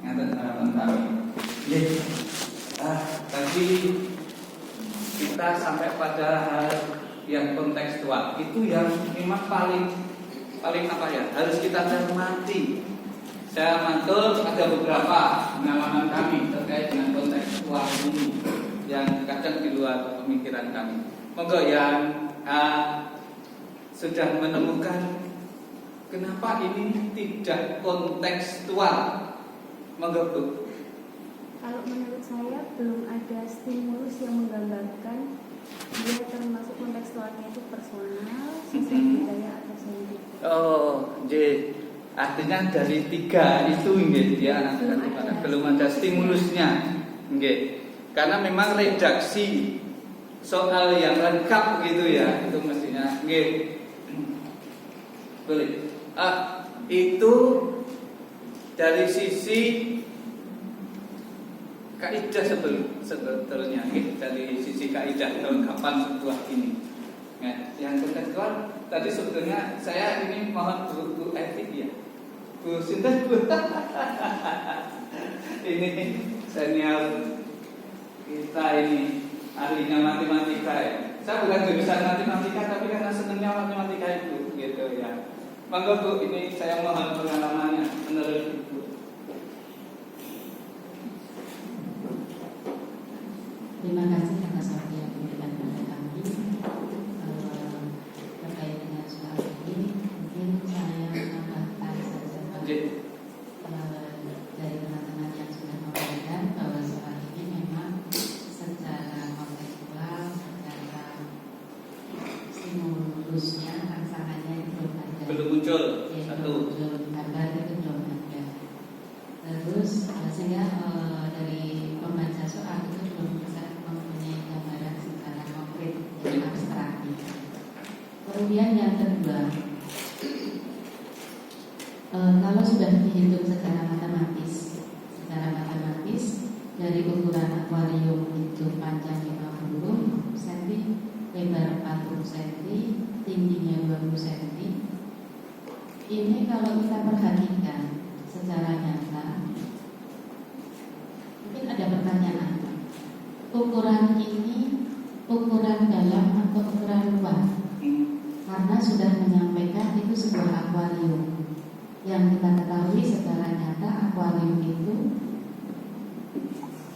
ngaten harapan kami. Nggih. Tadi kita sampai pada hal yang kontekstual, itu yang memang paling apa ya, harus kita cermati. Saya mantul ada beberapa pengalaman kami terkait dengan kontekstual ini yang kadang di luar pemikiran kami. Monggo yang sudah menemukan kenapa ini tidak kontekstual, monggo Bu. Kalau menurut saya belum ada stimulus yang menggambarkan dia termasuk kontekstualnya itu personal, sosial budaya atau saintifik. Oh, jadi artinya dari tiga itu nggih dia belum ada stimulusnya, nggih. Karena memang redaksi soal yang lengkap gitu ya, itu mestinya nggih. Boleh. Itu dari sisi kaidah sebetulnya, dari sisi kaidah kelengkapan sebuah ini. Nah, yang kontekstual tadi sebetulnya saya ini mohon Bu Etik ya, Bu Sinten Bu. Ini senior kita ini ahlinya matematika ya. Saya bukan jurusan matematika tapi karena senangnya matematika itu gitu ya. Monggo Bu, ini saya mohon pengalamannya menurut Ibu. Terima kasih atas waktu yang diberikan kepada kami terkait dengan soal ini. Mungkin saya menambahkan saja dari teman-teman yang sudah memberikan bahwa soal ini memang secara kontekstual, secara stimulusnya, rangsangannya itu belum muncul. Satu, gambar itu belum ada. Terus sehingga dari pembaca soal itu belum bisa mempunyai gambaran secara konkret yang abstrak. Kemudian yang kedua, kalau sudah dihitung secara matematis dari ukuran akuarium itu panjang 50 cm, lebar 40 cm, tingginya 20 cm. Ini kalau kita perhatikan secara nyata, mungkin ada pertanyaan, ukuran ini ukuran dalam atau ukuran luar? Karena sudah menyampaikan itu sebuah akuarium. Yang kita ketahui secara nyata akuarium itu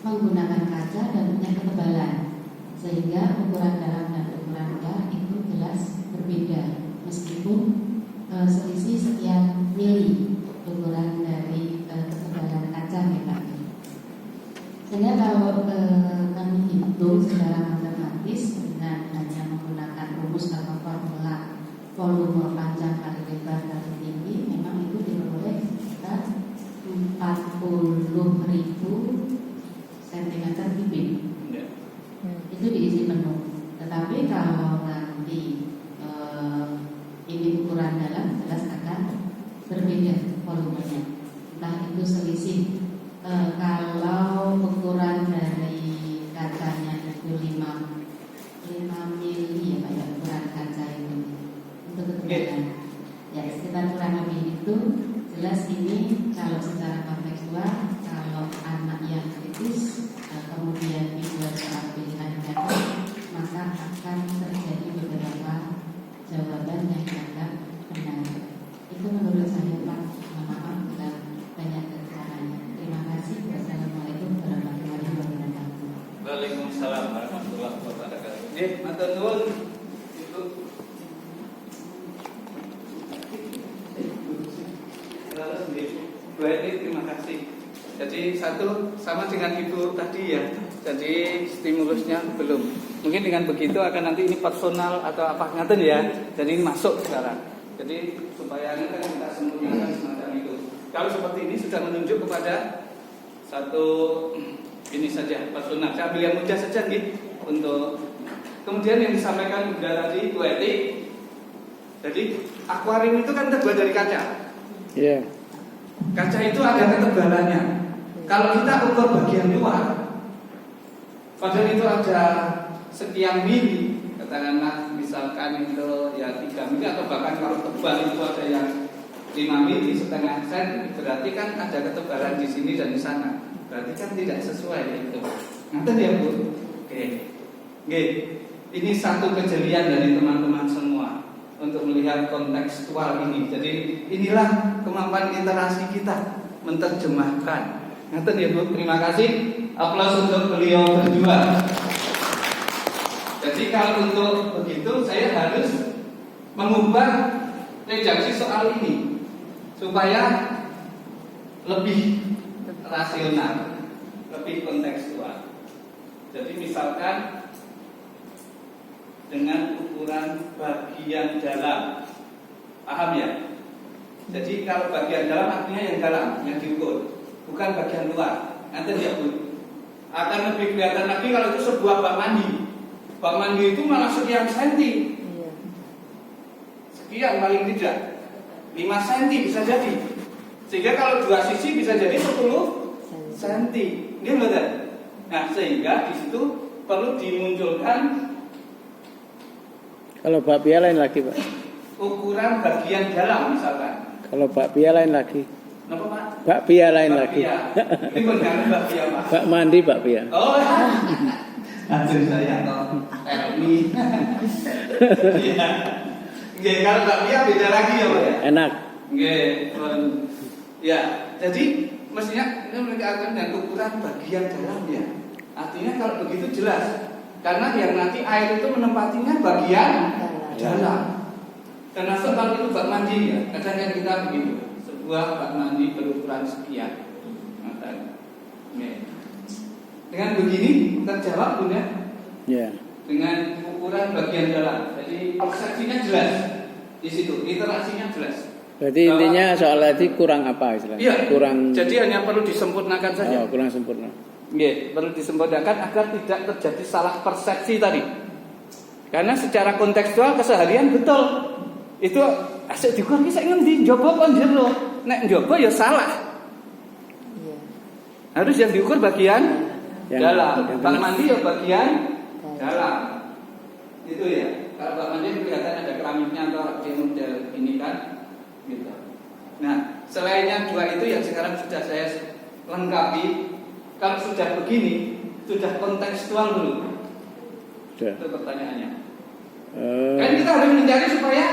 menggunakan kaca dan punya ketebalan, sehingga ukuran dalam dan ukuran luar itu jelas berbeda, meskipun selisih sekian mili ukuran dari ketebalan kaca ya Pak. Sehingga kalau kami hitung secara matematis dengan hanya menggunakan rumus atau formula volume panjang kali lebar kali tinggi, memang itu diperoleh sekitar 40.000 cm3. Itu diisi penuh. Tetapi kalau nanti ini ukuran dalam, jelas akan berbeda volumenya. Entah itu selisih kalau ukuran dari kacanya itu 5 mili ya Pak ya, ukuran kaca itu untuk ketebalan ya sekitar kurang lebih itu. Jelas ini kalau secara kontekstual, kalau anak yang kritis kemudian dibuat soal pilihan ganda, maka akan terjadi beberapa jawaban yang dianggap benar. Itu menurut saya Pak. Maaf bila banyak kekurangannya. Terima kasih. Wassalamualaikum warahmatullahi wabarakatuh. Waalaikumsalam warahmatullahi wabarakatuh. Nggih, matur nuwun Ibu. Bu Edi, terima kasih. Jadi satu sama dengan Ibu tadi ya. Jadi stimulusnya belum. Mungkin dengan begitu akan nanti ini personal atau apa ngaten ya. Jadi ini masuk sekarang. Jadi supaya kan kita sempurnakan semacam itu. Kalau seperti ini sudah menunjuk kepada satu ini saja personal. Saya ambil yang mudah saja nih untuk. Kemudian yang disampaikan Bunda tadi Bu Edi. Jadi akuarium itu kan terbuat dari kaca. Iya. Kaca itu ada ketebalannya. Kalau kita ukur bagian luar, padahal itu ada sekian mili, katakanlah misalkan itu ya 3 mili atau bahkan kalau tebal itu ada yang 5 mili setengah senti, berarti kan ada ketebalan di sini dan di sana. Berarti kan tidak sesuai itu. Ngerti ya Bu? Oke. Oke. Ini satu kejelian dari teman-teman semua untuk melihat kontekstual ini. Jadi inilah kemampuan literasi kita menerjemahkan. Ngerti ya Bu? Terima kasih. Aplaus untuk beliau berdua. Jadi kalau untuk begitu saya harus mengubah redaksi soal ini supaya lebih rasional, lebih kontekstual. Jadi misalkan dengan ukuran bagian dalam, paham ya? Jadi kalau bagian dalam artinya yang dalam, yang diukur, bukan bagian luar. Nanti ya Bu, akan lebih kelihatan lagi kalau itu sebuah bak mandi. Bak mandi itu malah sekian senti, sekian paling tidak 5 cm bisa jadi. Sehingga kalau dua sisi bisa jadi 10 cm. Ini betul. Nah, sehingga di situ perlu dimunculkan kalau bakpia lain lagi, Pak. ukuran bagian dalam misalkan. Kalau bakpia lain lagi. Kenapa, Pak? Bakpia lain lagi. Ini bukan bakpia, Pak. Bak mandi bakpia. Oh, aduh saya atau Elmi. Iya. Nggih, kalau bakpia beda lagi ya, Pak ya. Enak. Nggih, ya. Jadi mestinya ini menunjukkan dengan ukuran bagian dalam ya. Artinya kalau begitu jelas. Karena yang nanti air itu menempatinya bagian dalam. Termasuk kalau itu bak mandi ya. Kadang kan kita begitu. Sebuah bak mandi berukuran sekian. Dengan begini terjawab Bunda. Ya. Dengan ukuran bagian dalam. Jadi persepsinya jelas di situ, literasinya jelas. Berarti intinya soal tadi kurang apa istilahnya? Iya. Kurang. Jadi hanya perlu disempurnakan saja. Oh, kurang sempurna. Nggih, perlu disempurnakan agar tidak terjadi salah persepsi tadi. Karena secara kontekstual keseharian betul. Itu asik diukur ki sak ngendi njaba apa njero. Nek njaba ya salah. Iya. Harus yang diukur bagian Yang dalam. yang Bak mandi ya bagian dalam. Itu ya. Kalau bak mandi kelihatan ada keramiknya atau di model ini kan. Gitu. Nah, selainnya dua itu yang sekarang sudah saya lengkapi. Kalau sudah begini, sudah kontekstual belum? Sudah. Itu pertanyaannya. Kan kita harus mencari supaya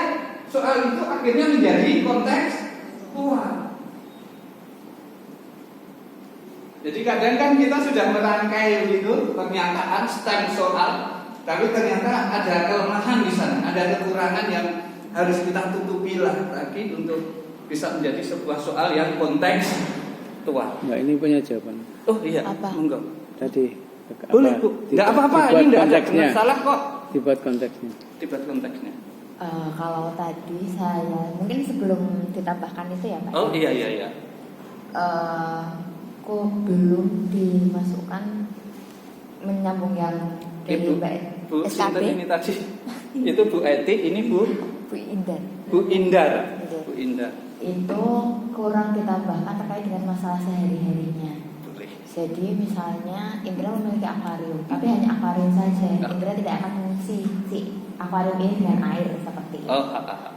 soal itu akhirnya menjadi kontekstual. Jadi kadang kan kita sudah merangkai begitu pernyataan stem soal, tapi ternyata ada kelemahan di sana, ada kekurangan yang harus kita tutupi lagi untuk bisa menjadi sebuah soal yang kontekstual. Nah, ini punya jawaban. Oh iya, Apa? monggo. Tadi Boleh Bu, tidak apa-apa, ini tidak ada benar salah kok. Dibuat konteksnya. Dibuat konteksnya. Kalau tadi saya mungkin sebelum ditambahkan itu ya Pak. Oh iya. Kok belum dimasukkan menyambung yang dari Ibu, Mbak Bu, SKB ini tadi. Itu Bu Eti, ini Bu Indah. Bu Indar. Gitu. Bu Indar. Itu kurang ditambahkan terkait dengan masalah sehari-harinya. Boleh. Jadi misalnya Indra memiliki akuarium, tapi hanya akuarium saja. Indra tidak akan mengisi si akuarium ini dengan air seperti itu. Oh,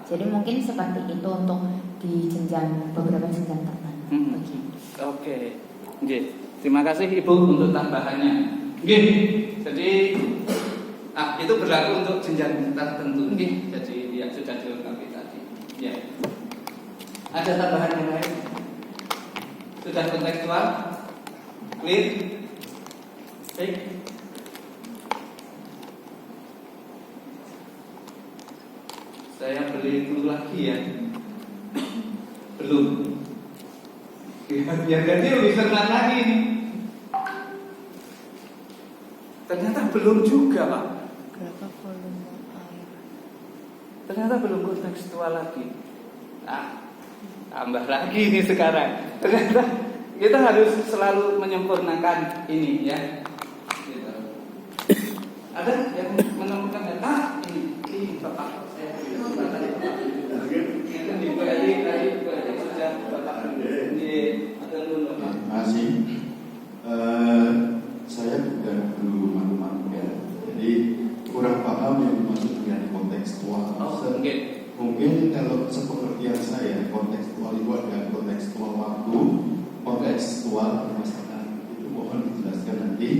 Jadi mungkin seperti itu untuk di jenjang beberapa jenjang tertentu. Begitu. Oke. Nggih. Terima kasih Ibu untuk tambahannya. Nggih. Jadi itu berlaku untuk jenjang tertentu. Nggih. Jadi yang sudah dilengkapi tadi. Ya. Ada tambahan yang lain? Sudah kontekstual? Clear? Baik. Saya beli dulu lagi ya. Belum. Biar ganti lebih senang lagi ini. Ternyata belum juga Pak. Berapa volume air? Ternyata belum kontekstual lagi. Nah, tambah lagi ini sekarang. Ternyata kita harus selalu menyempurnakan ini ya. Gitu. Ada yang menemukan ini Bapak saya beri kesempatan Bapak. Itu di tadi sudah Bapak di Bapak. Masih saya bukan guru matematika ya. Jadi kurang paham yang dimaksud dengan kontekstual. Oh, Mungkin kalau sepengertian saya kontekstual kontekstual itu ada kontekstual waktu, kontekstual permasalahan. Itu mohon dijelaskan nanti.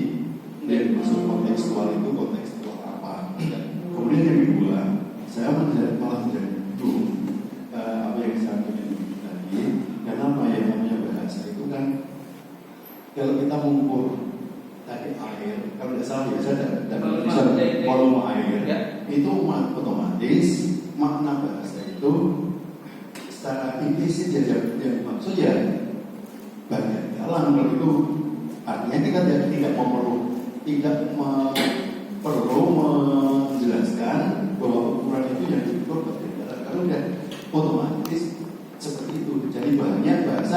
Dan maksud kontekstual itu kontekstual apa? Kemudian yang kedua, saya malah tidak itu apa yang saya ingin tadi. Karena apa yang namanya bahasa itu kan kalau kita mengukur tadi air, kalau tidak salah biasa dan volume air itu otomatis makna bahasa itu secara implisit yang dimaksud ya bagian dalam. Kalau itu artinya kita tidak perlu menjelaskan bahwa ukuran itu yang diukur bagian dalam. Kalau tidak otomatis seperti itu. Jadi banyak bahasa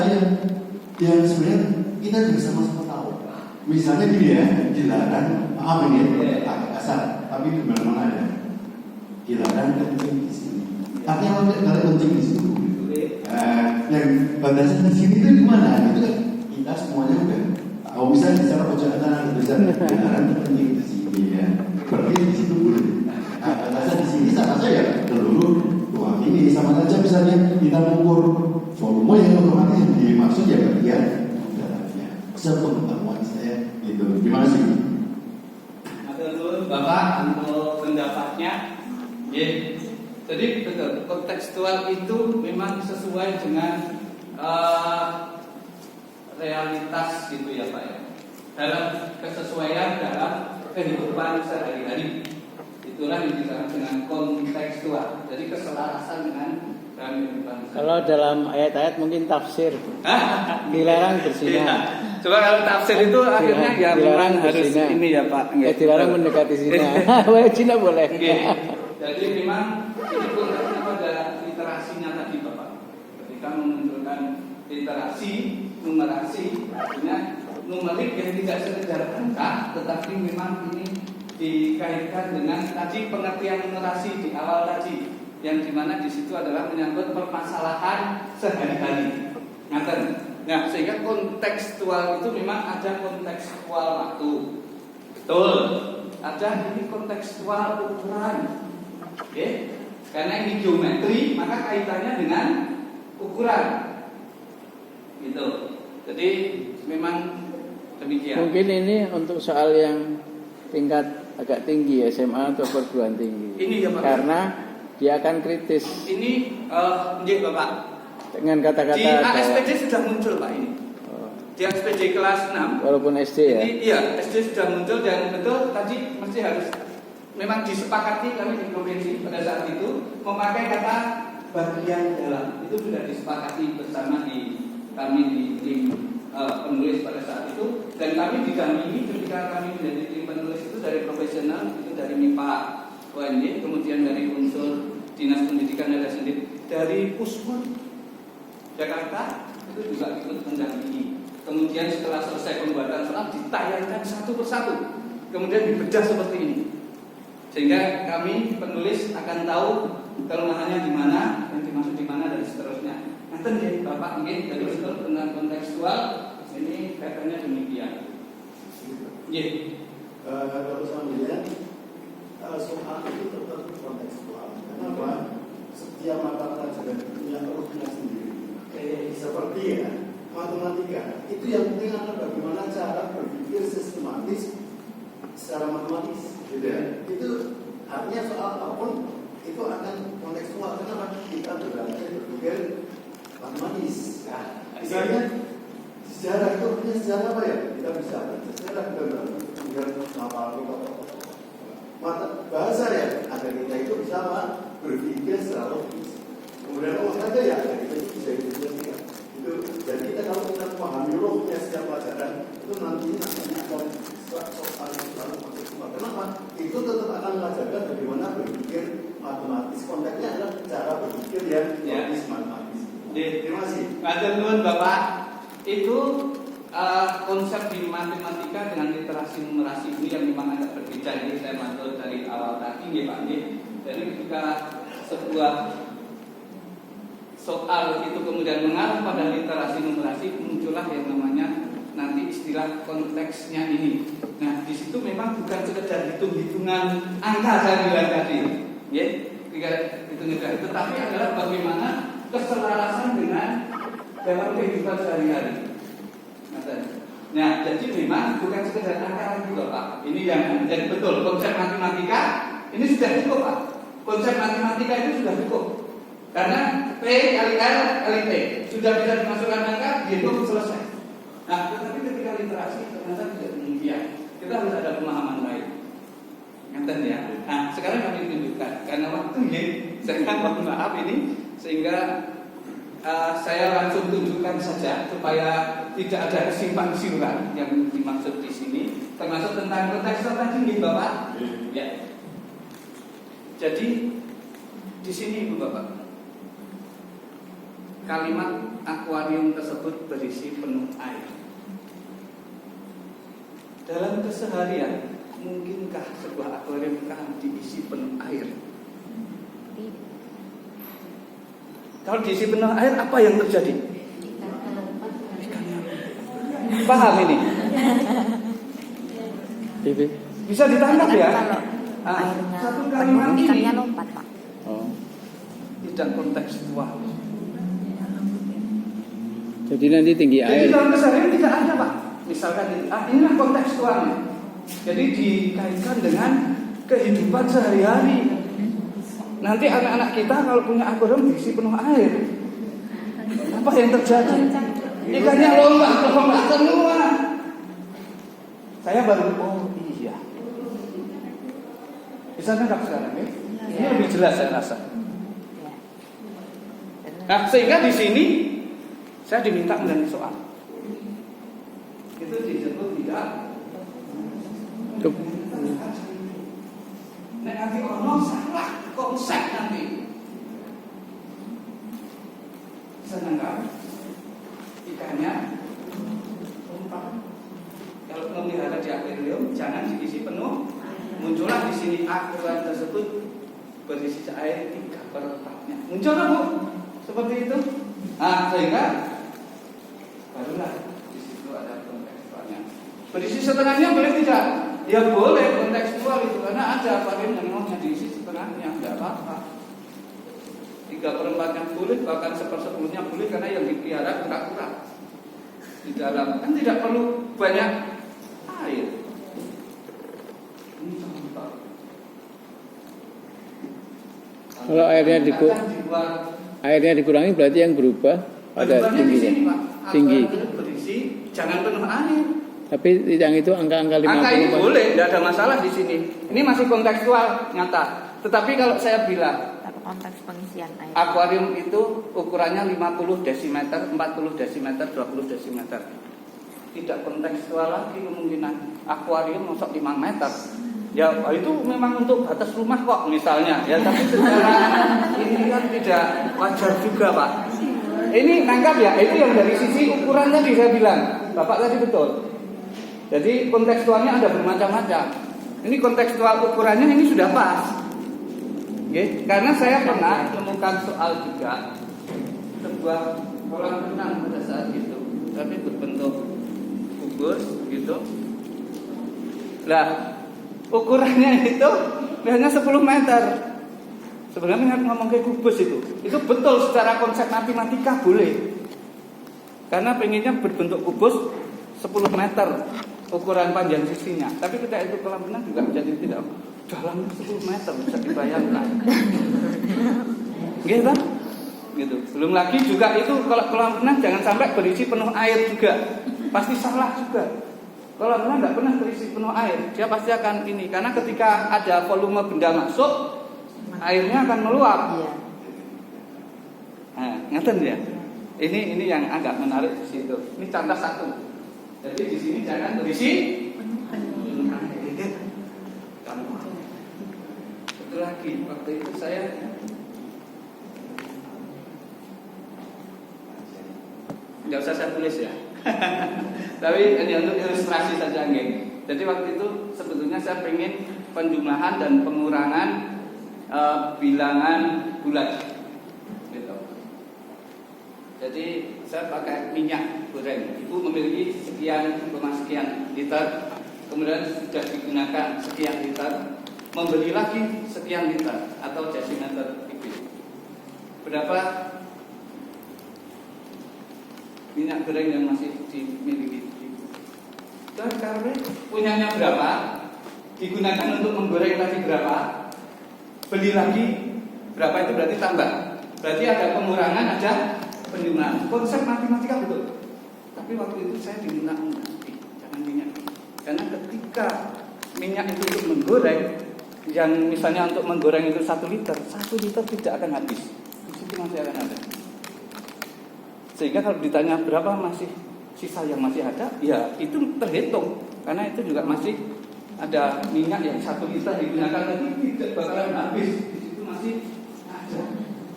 yang sebenarnya kita juga sama-sama tahu. Misalnya gini ya, dilarang, maaf ini agak kasar, tapi di mana-mana ada. Dilarang kencing di sini. Artinya kalau kencing di sini. Yang batasan di sini itu gimana? Itu kan kita semuanya udah tahu. Bisa bicara pojok tanah, bisa dilarang kencing di sini ya. Berarti di situ boleh. Batasan di sini sama saja seluruh ruang ini sama saja. Misalnya kita mengukur volume yang otomatis dimaksud ya bagian dalamnya. Sepengetahuan saya itu. Terima kasih. Matur Bapak untuk pendapatnya. Jadi betul, kontekstual itu memang sesuai dengan realitas gitu ya Pak ya. Dalam kesesuaian dalam kehidupan sehari-hari. Itulah yang disebut dengan kontekstual. Jadi keselarasan dengan kehidupan sehari-hari. Kalau dalam ayat-ayat mungkin tafsir. Dilarang berzina. Coba kalau tafsir itu akhirnya ya dilarang harus berzina. ini ya Pak. Dilarang mendekati zina. Wah, zina boleh. Jadi memang ini konteksnya pada literasinya tadi Bapak. Ketika memunculkan literasi, numerasi, artinya numerik yang tidak sekedar angka, tetapi memang ini dikaitkan dengan tadi pengertian numerasi di awal tadi, yang dimana di situ adalah menyangkut permasalahan sehari-hari. Ngaten. Nah, sehingga kontekstual itu memang ada kontekstual waktu, betul. Ada ini kontekstual ukuran. Oke, karena ini geometri, maka kaitannya dengan ukuran, gitu. Jadi memang demikian. Mungkin ini untuk soal yang tingkat agak tinggi SMA atau perguruan tinggi. Ini ya Pak. Karena dia akan kritis. Ini, Bapak. Dengan kata-kata. Di ASPD sudah muncul Pak ini. Di ASPD kelas 6. Walaupun SD ya. Ini iya, SD sudah muncul dan betul tadi mesti harus. Memang disepakati kami di provinsi pada saat itu memakai kata bagian dalam. Itu sudah disepakati bersama kami di tim penulis pada saat itu. Dan kami didampingi ketika kami menjadi tim penulis itu dari profesional, itu dari MIPA UNJ, kemudian dari unsur Dinas Pendidikan ada sendiri, dari Puspon Jakarta itu juga ikut mendampingi. Kemudian setelah selesai pembuatan soal ditayangkan satu persatu, kemudian dibedah seperti ini. Sehingga kami penulis akan tahu kelemahannya di mana, yang dimaksud di mana dan seterusnya. Nanti ya Bapak mungkin dari unsur dengan kontekstual ini kaitannya demikian. Kalau selanjutnya soal itu tetap kontekstual. Kenapa? Setiap mata pelajaran punya urutnya sendiri. Seperti ya matematika. Itu yang penting adalah bagaimana cara berpikir sistematis secara matematis. Gitu ya. Itu artinya soal apapun itu akan kontekstual. Kenapa? Kita berpikir matematis. Nah, misalnya sejarah itu artinya sejarah apa ya? Kita bisa sejarah kemudian apa mata bahasa ya. Ada kita itu bisa berpikir secara logis. Kemudian saja ya kita itu bisa itu. Jadi kita kalau kita memahami logiknya setiap pelajaran itu nantinya akan soal selalu kontekstual. Kenapa? Itu tetap akan mengajarkan bagaimana berpikir matematis. Konteksnya adalah cara berpikir yang logis matematis. Terima kasih. Matur nuwun Bapak. Itu konsep di matematika dengan literasi numerasi ini yang memang agak berbeda. Jadi saya matur dari awal tadi ya Pak. Jadi ketika sebuah soal itu kemudian mengarah pada literasi numerasi, muncullah yang namanya nanti istilah konteksnya ini. Nah, di situ memang bukan sekedar hitung-hitungan angka saya bilang tadi, ya, hitung-hitungan itu, tapi adalah bagaimana keselarasan dengan dalam kehidupan sehari-hari. Nah, jadi memang bukan sekedar angka lagi loh Pak. Ini yang jadi betul konsep matematika ini sudah cukup Pak. Konsep matematika itu sudah cukup. Karena P kali R kali T sudah bisa dimasukkan angka, dihitung selesai. Nah, tetapi ketika literasi ternyata tidak demikian. Kita harus ada pemahaman lain. Ngerti ya? Nah, sekarang kami tunjukkan karena waktu ini saya mohon maaf ini sehingga saya langsung tunjukkan saja supaya tidak ada kesimpang siuran yang dimaksud di sini, termasuk tentang konteks tadi nih Bapak. Ya. Jadi di sini Ibu Bapak, kalimat akuarium tersebut berisi penuh air. Dalam keseharian, mungkinkah sebuah akuarium kan diisi penuh air? Kalau diisi penuh air, apa yang terjadi? Paham ini? Bisa ditangkap ya? Satu kalimat ini lompat, Pak. tidak kontekstual. Jadi nanti tinggi Jadi air. dalam keseharian tidak ada Pak. Misalkan ini, inilah kontekstualnya. Jadi dikaitkan dengan kehidupan sehari-hari. Nanti anak-anak kita kalau punya akuarium diisi penuh air, apa yang terjadi? Ikannya lompat semua. Saya baru iya. Bisa nangkap sekarang ya? Ini lebih jelas saya rasa. Nah, sehingga di sini saya diminta mengenai soal. Itu disebut tidak. Nah, nanti orang salah konsep nanti. Senangkan ikannya lompat. Kalau memelihara di akuarium jangan diisi penuh. Muncullah di sini akuarium tersebut berisi air 3/4-nya. Muncul Bu seperti itu. Nah, sehingga barulah di situ ada kontekstualnya. Berisi setengahnya boleh tidak? Ya boleh kontekstual itu karena ada akuarium yang mau diisi setengahnya, tidak apa-apa. 3/4-nya boleh, bahkan 1/10-nya boleh karena yang dipelihara kura-kura di dalam kan tidak perlu banyak air. Ini contoh. Kalau airnya dikurangi berarti yang berubah ada tingginya. Tinggi. Berisi, jangan penuh air. Tapi yang itu angka-angka 50. Angka ini boleh, tidak ada masalah di sini. Ini masih kontekstual nyata. Tetapi kalau saya bilang Konteks pengisian air. akuarium itu ukurannya 50 desimeter, 40 desimeter, 20 desimeter. Tidak kontekstual lagi kemungkinan. Akuarium masuk 5 meter. Ya itu memang untuk batas rumah kok misalnya. Ya tapi secara ini kan tidak wajar juga Pak. Ini nangkap ya, itu yang dari sisi ukuran tadi saya bilang. Bapak tadi betul. Jadi kontekstualnya ada bermacam-macam. Ini kontekstual ukurannya ini sudah pas. Okay. Karena saya pernah menemukan soal juga sebuah kolam renang pada saat itu, tapi berbentuk kubus gitu. Nah, ukurannya itu hanya 10 meter. Sebenarnya ngomong kayak kubus itu betul secara konsep matematika boleh. Karena pengennya berbentuk kubus 10 meter ukuran panjang sisinya. Tapi ketika itu kolam renang juga jadi tidak dalam 10 meter bisa dibayangkan. Gitu. Gitu. Belum lagi juga itu kalau kolam renang jangan sampai berisi penuh air juga. Pasti salah juga. Kolam renang enggak pernah berisi penuh air. Dia pasti akan ini karena ketika ada volume benda masuk, airnya akan meluap. Nah, ngeten ya. Ini yang agak menarik di situ. Ini contoh satu. Jadi di sini jangan berisi penuh air. Satu lagi, waktu itu saya nggak usah saya tulis ya. Tapi ini untuk ilustrasi saja nggih. Jadi waktu itu sebetulnya saya pengen penjumlahan dan pengurangan bilangan bulat. Gitu. Jadi saya pakai minyak goreng. Ibu memiliki sekian liter, kemudian sudah digunakan sekian liter, membeli lagi sekian liter atau desimeter kubik. Berapa minyak goreng yang masih dimiliki ibu. Dan karena punyanya berapa, digunakan untuk menggoreng lagi berapa, beli lagi berapa, itu berarti tambah. Berarti ada pengurangan, ada penjumlahan. Konsep matematika betul. Tapi waktu itu saya diminta jangan minyak. Karena ketika minyak itu untuk menggoreng, yang misalnya untuk menggoreng itu 1 liter tidak akan habis. Di situ masih akan ada. Sehingga kalau ditanya berapa masih sisa yang masih ada, ya itu terhitung. Karena itu juga masih ada minyak yang 1 liter digunakan lagi tidak bakalan habis. Di situ masih ada.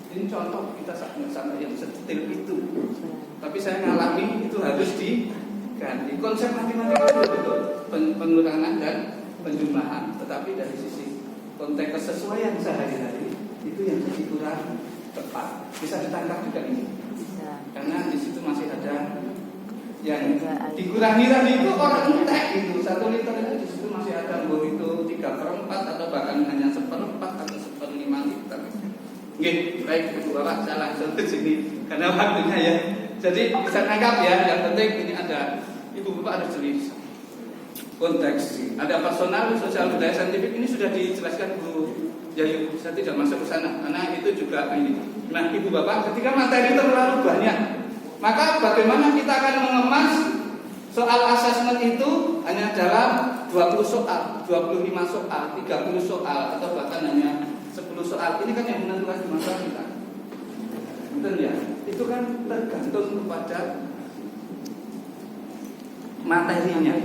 Ini contoh, kita sampai yang sedetil itu. Tapi saya ngalami itu harus diganti. Konsep matematika itu betul, pengurangan dan penjumlahan. Tetapi dari sisi konteks kesesuaian sehari-hari itu yang jadi kurang tepat. Bisa ditangkap juga ini. Karena di situ masih ada yang dikurangi tadi itu orang entek itu 1 liter itu di situ masih ada itu 3/4 atau bahkan hanya 1/4 atau 1/5 liter. Nggih, baik Ibu Bapak, saya langsung ke sini karena waktunya ya. Jadi bisa tangkap ya, yang penting ini ada Ibu Bapak ada tulis konteks, ada personal, sosial, budaya, saintifik, ini sudah dijelaskan Bu Yayu. Saya tidak masuk ke sana karena itu juga ini. Nah, Ibu Bapak, ketika materi terlalu banyak, maka bagaimana kita akan mengemas soal asesmen itu hanya dalam 20 soal, 25 soal, 30 soal, atau bahkan hanya 10 soal. Ini kan yang menentukan di masa kita. Betul ya? Itu kan tergantung kepada materinya.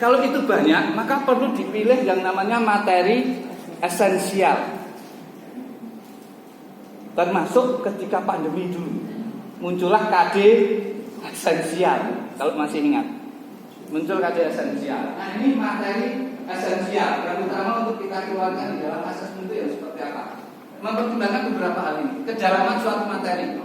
Kalau itu banyak, maka perlu dipilih yang namanya materi esensial. Termasuk ketika pandemi dulu, muncullah KD esensial. Kalau masih ingat, muncul KD esensial. Nah, ini materi esensial yang utama untuk kita keluarkan di dalam asesmen itu ya seperti apa? Mempertimbangkan beberapa hal ini. Kedalaman suatu materi,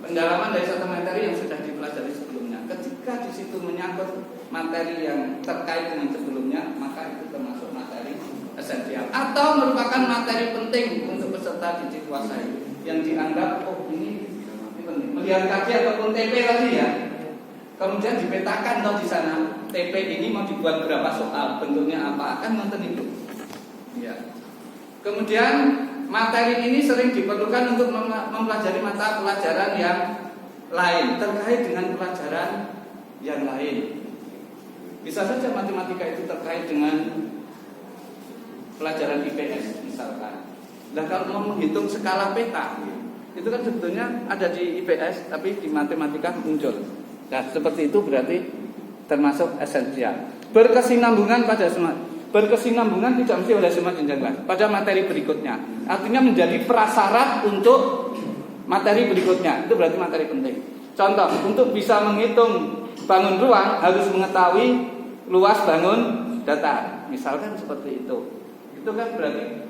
pendalaman dari suatu materi yang sudah dipelajari sebelumnya. Ketika di situ menyangkut materi yang terkait dengan sebelumnya, maka itu termasuk materi esensial atau merupakan materi penting untuk peserta didik kuasai yang dianggap ini penting. Melihat KD ataupun TP tadi ya. Kemudian dipetakan di sana TP ini mau dibuat berapa soal, bentuknya apa, kan nonton itu. Ya. Kemudian materi ini sering diperlukan untuk mempelajari mata pelajaran yang lain terkait dengan pelajaran yang lain. Bisa saja matematika itu terkait dengan pelajaran IPS misalkan. Nah, kalau mau menghitung skala peta, itu kan sebetulnya ada di IPS, tapi di matematika muncul. Nah, seperti itu berarti termasuk esensial. Berkesinambungan pada semua. Berkesinambungan tidak mesti pada semua jenjang kelas. Pada materi berikutnya, artinya menjadi prasyarat untuk materi berikutnya. Itu berarti materi penting. Contoh, untuk bisa menghitung bangun ruang harus mengetahui luas bangun datar. Misalkan seperti itu. Itu kan berarti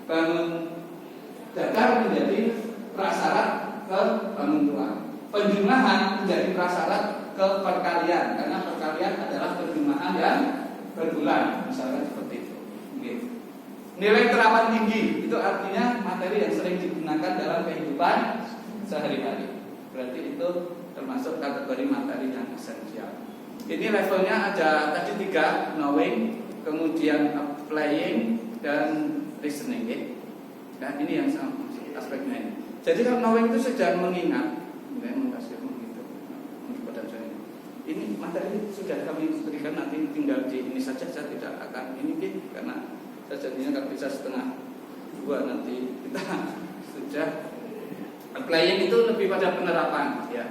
bangun datar menjadi prasyarat ke bangun ruang. Penjumlahan menjadi prasyarat ke perkalian, karena perkalian adalah penjumlahan yang berbulan, misalkan seperti itu. Nilai terapan tinggi itu artinya materi yang sering digunakan dalam kehidupan sehari-hari. Berarti itu termasuk kategori materi yang esensial. Ini levelnya ada tadi 3, knowing, kemudian applying, dan listening. Dan ini yang aspeknya ini. Jadi kalau knowing itu sedang mengingat. Ini materi sudah kami berikan, nanti tinggal di ini saja, saya tidak akan ini karena saya janjinya kalau bisa 1:30 nanti kita sudah. Applying itu lebih pada penerapan ya.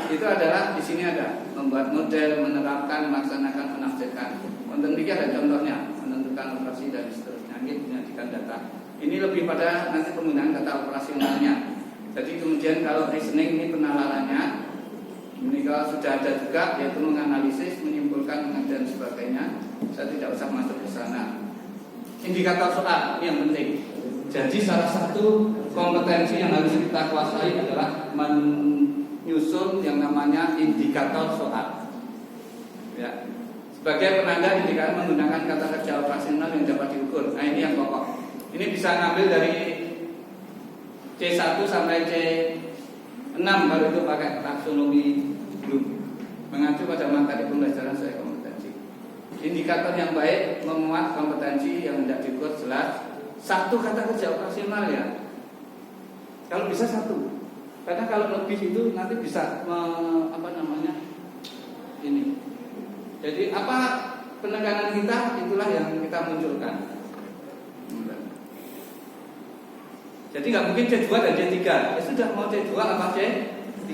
Itu adalah di sini ada membuat model, menerapkan, melaksanakan, menafsirkan. Untuk ini ada contohnya, menentukan operasi dan seterusnya, menyajikan data. Ini lebih pada nanti penggunaan data operasionalnya. Jadi kemudian kalau reasoning ini penalarannya. Ini kalau sudah ada juga, yaitu menganalisis, menyimpulkan, dan sebagainya. Saya tidak usah masuk ke sana. Indikator soal ini yang penting. Jadi salah satu kompetensi yang harus kita kuasai adalah menyusun yang namanya indikator soal. Ya. Sebagai penanda indikator menggunakan kata kerja operasional yang dapat diukur. Nah, ini yang pokok. Ini bisa ngambil dari C1 sampai C6 baru itu pakai taksonomi mengacu pada materi pembelajaran sesuai kompetensi. Indikator yang baik memuat kompetensi yang tidak diukur jelas. Satu kata kerja operasional ya. Kalau bisa satu. Karena kalau lebih itu nanti bisa ini. Jadi apa penekanan kita itulah yang kita munculkan. Jadi nggak mungkin C2 dan C3. Ya sudah mau C2 apa C3.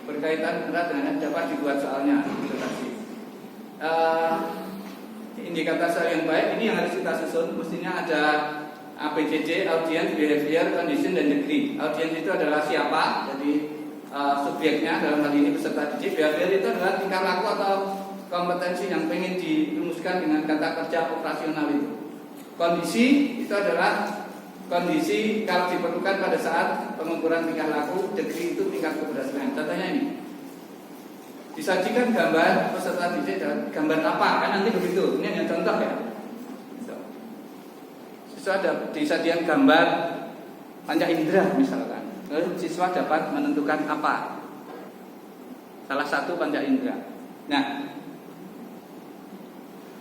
Berkaitan erat dengan yang dapat dibuat soalnya itu tadi. Indikator soal yang baik ini yang harus kita susun. Mestinya ada ABCD, audience, behavior, condition, dan degree. Audience itu adalah siapa, jadi subjeknya dalam hal ini peserta didik. Behavior itu adalah tingkah laku atau kompetensi yang ingin dirumuskan dengan kata kerja operasional itu. Kondisi itu adalah kondisi kalau diperlukan pada saat pengukuran tingkah laku. Degree itu tingkat keberhasilan. Contohnya ini, disajikan gambar peserta didik dan gambar apa, kan nanti begitu. Ini hanya contoh ya. Siswa ada disajikan gambar panca indera misalkan. Lalu siswa dapat menentukan apa? Salah satu panca indera. Nah,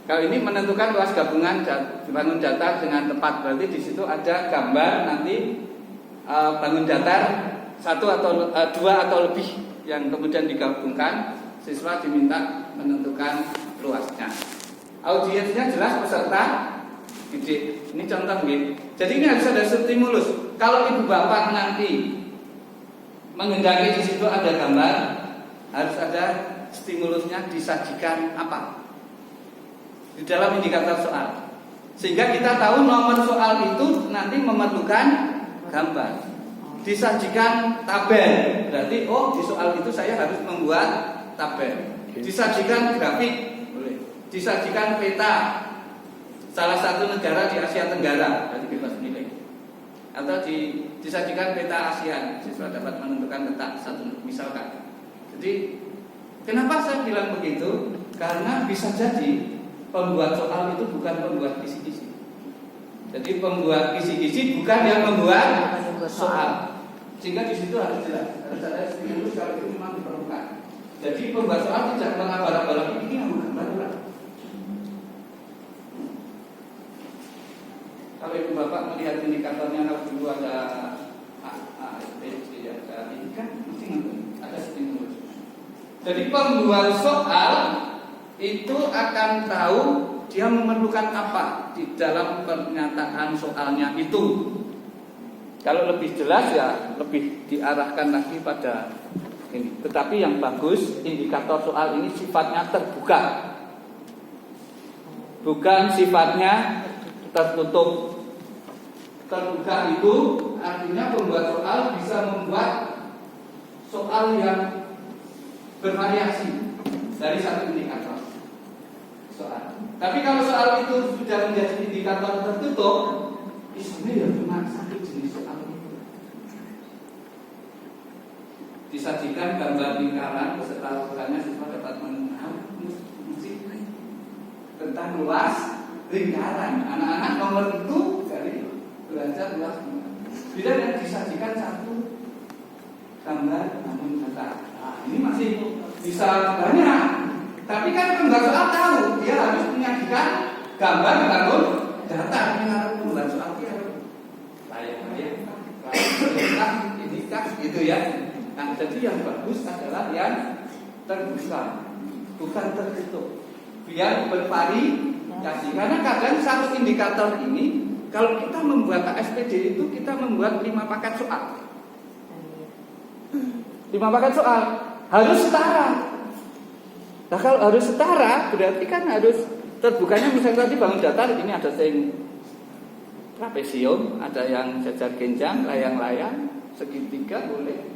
kalau ini menentukan luas gabungan bangun datar dengan tepat, berarti di situ ada gambar nanti bangun datar satu atau dua atau lebih yang kemudian digabungkan. Siswa diminta menentukan luasnya. Audiensnya jelas peserta didik. Ini contoh gitu. Jadi ini harus ada stimulus. Kalau ibu bapak nanti menghendaki di situ ada gambar, harus ada stimulusnya, disajikan apa di dalam indikator soal, sehingga kita tahu nomor soal itu nanti memerlukan gambar. Disajikan tabel, berarti di soal itu saya harus membuat tabel. Disajikan grafik, boleh. Disajikan peta salah satu negara di Asia Tenggara, berarti bebas nilai. Atau disajikan peta ASEAN, siswa dapat menentukan peta satu misalkan. Jadi kenapa saya bilang begitu? Karena bisa jadi pembuat soal itu bukan pembuat kisi-kisi. Jadi pembuat kisi-kisi bukan yang membuat soal. Sehingga di situ harus jelas, harus ada stimulus kalau itu memang diperlukan. Jadi pembuat soal tidak mengabal-abal ini yang gambar. Kalau ibu bapak melihat indikatornya, kalau dulu ada ASPC, ada ini kan mesti ada stimulus. Jadi pembuat soal itu akan tahu dia memerlukan apa di dalam pernyataan soalnya itu. Kalau lebih jelas ya lebih diarahkan lagi pada ini. Tetapi yang bagus indikator soal ini sifatnya terbuka, bukan sifatnya tertutup. Terbuka itu artinya pembuat soal bisa membuat soal yang bervariasi dari satu indikator soal. Tapi kalau soal itu sudah menjadi indikator tertutup, isinya ya cuma satu jenis soal itu. Disajikan gambar lingkaran beserta ukurannya, siswa dapat mengenal tentang luas lingkaran. Anak-anak nomor itu dari belajar luas lingkaran. Bila yang disajikan satu gambar namun datar. Nah, ini masih bisa banyak. Tapi kan pembuat soal tahu dia harus menyajikan gambar namun datar. Ini harus pembuat soal dia layak-layak, ini kah, gitu ya. Nah, jadi yang bagus adalah yang terbuka, bukan tertutup. Biar bervariasi. Karena kadang satu indikator ini, kalau kita membuat ASPD itu kita membuat 5 paket soal. 5 paket soal harus setara. Nah kalau harus setara berarti kan harus terbukanya misalnya tadi bangun datar ini ada yang trapesium, ada yang jajar genjang, layang-layang, segitiga boleh.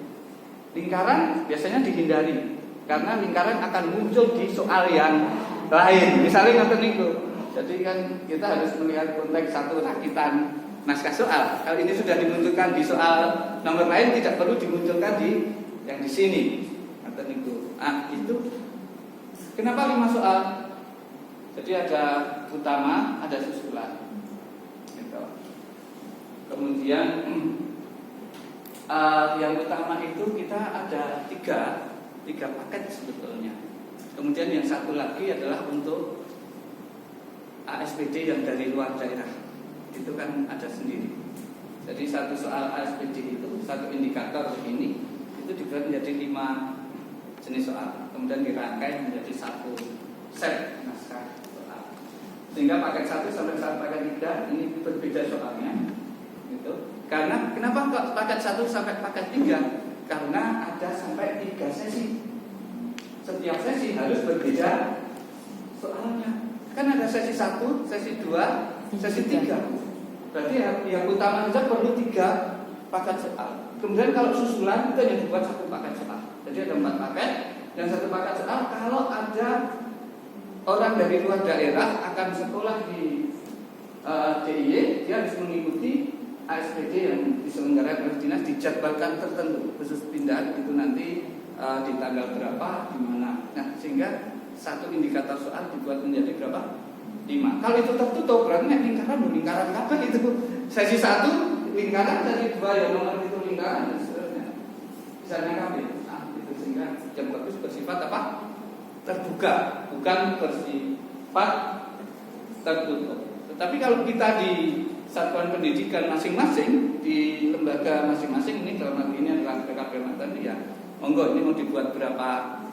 Lingkaran biasanya dihindari karena lingkaran akan muncul di soal yang lain. Misalnya ngoten niku. Jadi kan kita harus melihat konteks satu rakitan naskah soal. Kalau ini sudah dimunculkan di soal nomor lain tidak perlu dimunculkan di yang di sini. Ngoten niku. Ah, itu kenapa 5 soal? Jadi ada utama, ada susulan. Gitu. Kemudian yang utama itu kita ada 3 3 paket sebetulnya. Kemudian yang satu lagi adalah untuk ASPD yang dari luar daerah. Itu kan ada sendiri. Jadi satu soal ASPD itu, satu indikator ini itu dibuat menjadi 5 jenis soal. Kemudian dirangkai menjadi satu set naskah soal. Sehingga paket 1 sampai paket 3 ini berbeda soalnya. Gitu. Karena kenapa kok paket 1 sampai paket 3? Karena ada sampai 3 sesi. Setiap sesi harus berbeda soalnya. Kan ada sesi 1, sesi 2, sesi 3. Berarti yang utama saja perlu 3 paket soal. Kemudian kalau susulan itu yang dibuat 1 paket soal. Jadi ada 4 paket dan 1 paket soal. Kalau ada orang dari luar daerah akan sekolah di DIY, dia harus mengikuti ASPD yang diselenggarakan oleh dinas, dijadwalkan tertentu khusus pindahan itu nanti di tanggal berapa, di mana. Nah, sehingga satu indikator soal dibuat menjadi berapa? 5. Kalau itu tertutup berarti lingkaran apa itu? Sesi 1 lingkaran, sesi 2 ya nomor itu lingkaran dan seterusnya. Misalnya KB. Nah, itu sehingga yang bagus bersifat apa? Terbuka, bukan bersifat tertutup. Tetapi kalau kita di satuan pendidikan masing-masing, di lembaga masing-masing, ini dalam hal ini adalah PKP Mantan, ya monggo ini mau dibuat berapa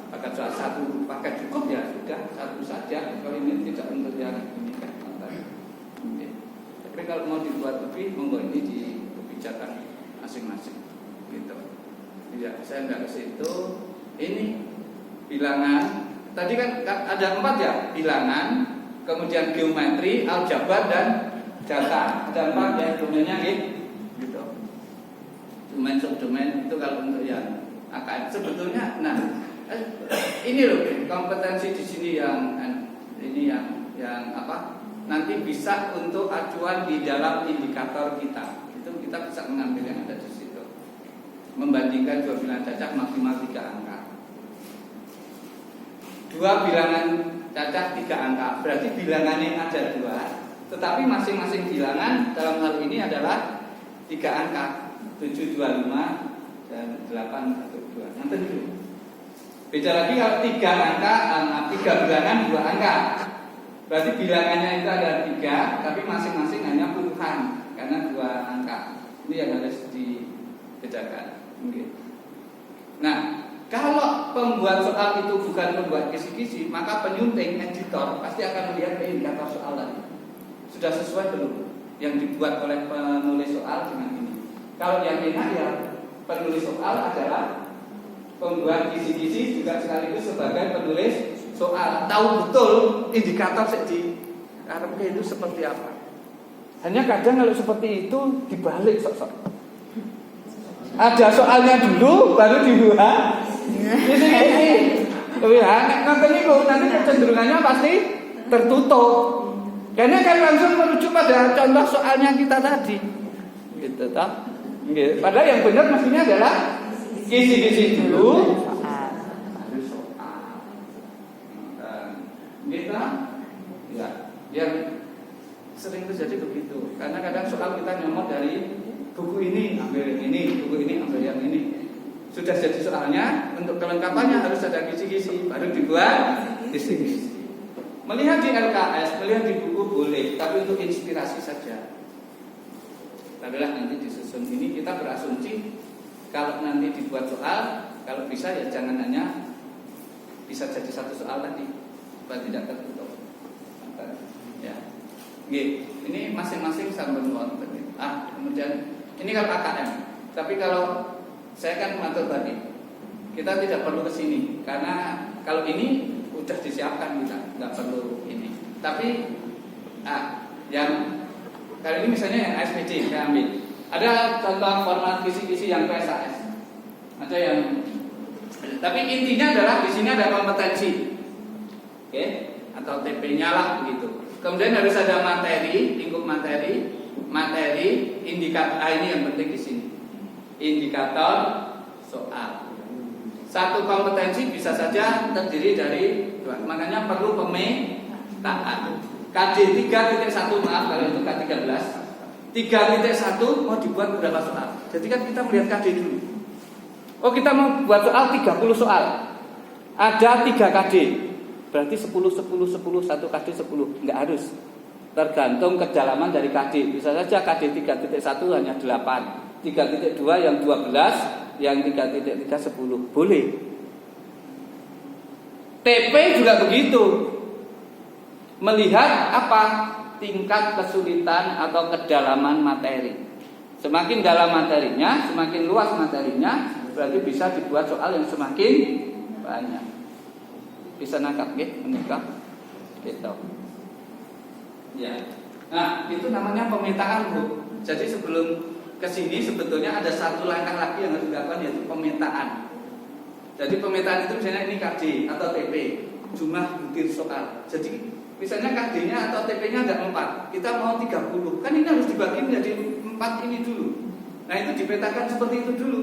paket soal, 1 paket cukup ya sudah 1 saja. Kalau ini tidak untuk yang ini kan Mantan. Tapi kalau mau dibuat lebih, monggo ini dibicarakan masing-masing. Gitu. Ya, saya nggak ke situ. Ini bilangan. Tadi kan ada 4 ya, bilangan, kemudian geometri, aljabar dan data. Ada 4 ya domainnya gitu. Domain subdomain itu kalau untuk yang AKM sebetulnya. Nah, ini loh kompetensi di sini yang apa? Nanti bisa untuk acuan di dalam indikator kita. Itu kita bisa mengambil yang ada di situ. Membandingkan 2 bilangan cacah maksimal 3 angka. 2 bilangan cacah 3 angka. Berarti bilangannya ada 2, tetapi masing-masing bilangan dalam hal ini adalah 3 angka, 7, 2, 5 dan 8, 1, 2. Yang tentu. Beda lagi kalau 3 angka, 3 bilangan 2 angka. Berarti bilangannya itu ada 3, tapi masing-masing hanya puluhan karena 2 angka. Ini yang harus dibedakan. Mungkin. Nah, kalau pembuat soal itu bukan pembuat kisi-kisi, maka penyunting editor pasti akan melihat ke indikator soal tadi. Sudah sesuai belum yang dibuat oleh penulis soal dengan ini? Kalau yang enak ya penulis soal adalah pembuat kisi-kisi juga sekaligus sebagai penulis soal, tahu betul indikator di karepnya itu seperti apa. Hanya kadang kalau seperti itu dibalik sok-sok. Ada soalnya dulu baru dibuat kisi-kisi. Nanti kecenderungannya pasti tertutup. Karena kan langsung merujuk pada contoh soalnya kita tadi. Gitu toh. Padahal yang benar mestinya adalah kisi-kisi dulu, harus soal. Kita, ya, yang sering terjadi begitu. Karena kadang soal kita nyomot dari buku ini ambil yang ini, buku ini ambil yang ini. Sudah jadi soalnya, untuk kelengkapannya harus ada kisi-kisi, baru dibuat kisi-kisi. Melihat di LKS, melihat di buku boleh, tapi untuk inspirasi saja. Tapilah nanti disusun ini kita berasumsi kalau nanti dibuat soal, kalau bisa ya jangan hanya bisa jadi 1 soal tadi, supaya tidak tertutup. Ya, ini masing-masing sampel wonten. Kemudian ini kalau AKM, tapi kalau saya kan mengatur tadi, kita tidak perlu ke sini karena kalau ini udah disiapkan kita, nggak perlu ini. Tapi yang kali ini misalnya yang ASPD saya ambil. Ada contoh format kisi-kisi yang PSAS. Ada yang, tapi intinya adalah di sini ada kompetensi, oke, atau TP-nya lah begitu. Kemudian harus ada materi, lingkup materi, indikator. Ini yang penting di sini. Indikator soal. Satu kompetensi bisa saja terdiri dari 2. Makanya perlu pemetaan. KD 3.1 maaf kalau itu K13. 3.1 mau dibuat berapa soal? Jadi kan kita melihat KD dulu. Oh, kita mau buat soal 30 soal. Ada 3 KD, berarti 10, 10, 10, 1 KD 10. Enggak harus. Tergantung kedalaman dari KD. Bisa saja KD 3.1 hanya 8, 3.2 yang 12, yang 3.3 10. Boleh. TP juga begitu. Melihat apa? Tingkat kesulitan atau kedalaman materi. Semakin dalam materinya, semakin luas materinya, berarti bisa dibuat soal yang semakin banyak. Bisa nangkap nggih menika? Gitu. Ya. Nah, itu namanya pemetaan, Bu. Jadi sebelum ke sini sebetulnya ada satu langkah lagi yang harus dilakukan, yaitu pemetaan. Jadi pemetaan itu misalnya ini KD atau TP, jumlah butir soal. Jadi misalnya KD-nya atau TP-nya ada 4, kita mau 30, kan ini harus dibagi menjadi 4 ini dulu. Nah itu dipetakan seperti itu dulu,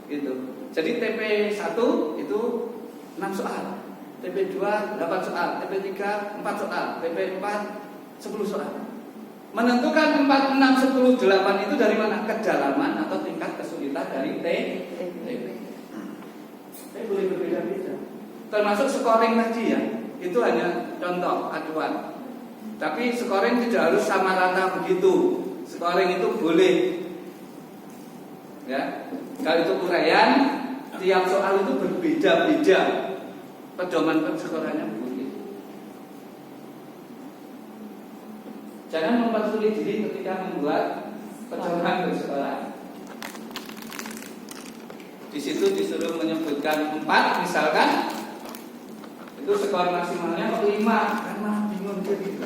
gitu. Jadi TP1 itu 6 soal, TP2 8 soal, TP3 4 soal, TP4 10 soal. Menentukan 4, 6, 10, 8 itu dari mana? Kedalaman atau tingkat kesulitan dari TP. Boleh berbeda-beda. Termasuk scoring tadi ya. Itu hanya contoh acuan. Tapi scoring tidak harus sama rata begitu. Scoring itu boleh. Ya. Kalau itu uraian, tiap soal itu berbeda-beda. Pedoman penskorannya boleh. Jangan mempersulit diri ketika membuat pedoman penskoran. Di situ disuruh menyebutkan 4 misalkan, itu skor maksimalnya 5, karena bingung jadi.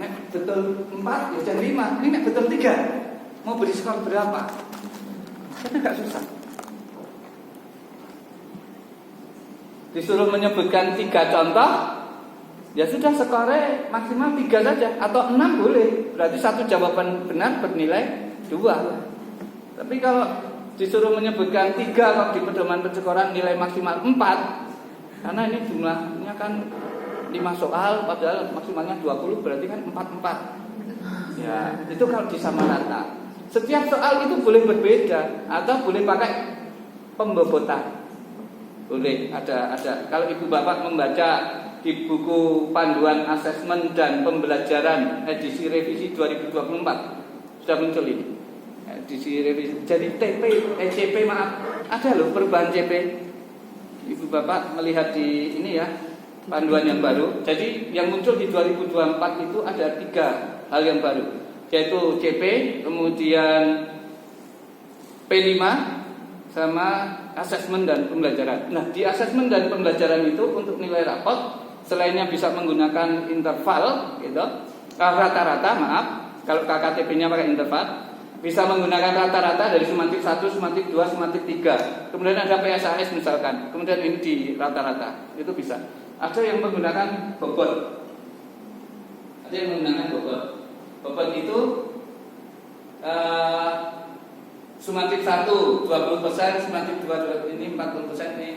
Nek betul 4 ya jadi 5, ini nek betul 3 mau beri skor berapa? Kan agak susah. Disuruh menyebutkan 3 contoh, ya sudah skornya maksimal 3 saja, atau 6 boleh, berarti satu jawaban benar bernilai 2. Tapi kalau disuruh menyebutkan 3 kok di pedoman penskoran nilai maksimal 4, karena ini jumlahnya kan 5 soal padahal maksimalnya 20, berarti kan 4. Ya, itu kalau disamarata. Setiap soal itu boleh berbeda atau boleh pakai pembobotan. Boleh ada. Kalau ibu bapak membaca di buku panduan asesmen dan pembelajaran edisi revisi 2024 sudah muncul ini. Edisi revisi. Jadi CP maaf, ada loh perubahan CP. Ibu bapak melihat di ini ya, panduan yang baru. Jadi yang muncul di 2024 itu ada 3 hal yang baru, yaitu CP, kemudian P5 sama asesmen dan pembelajaran. Nah, di asesmen dan pembelajaran itu untuk nilai rapot selainnya bisa menggunakan interval gitu, rata-rata maaf, kalau KKTP-nya pakai interval, bisa menggunakan rata-rata dari semantik 1, semantik 2, semantik 3. Kemudian ada PSAS misalkan. Kemudian ini di rata-rata. Itu bisa. Ada yang menggunakan bobot. Ada yang menggunakan bobot. Bobot itu semantik 1 20%, semantik 2 ini 40%, ini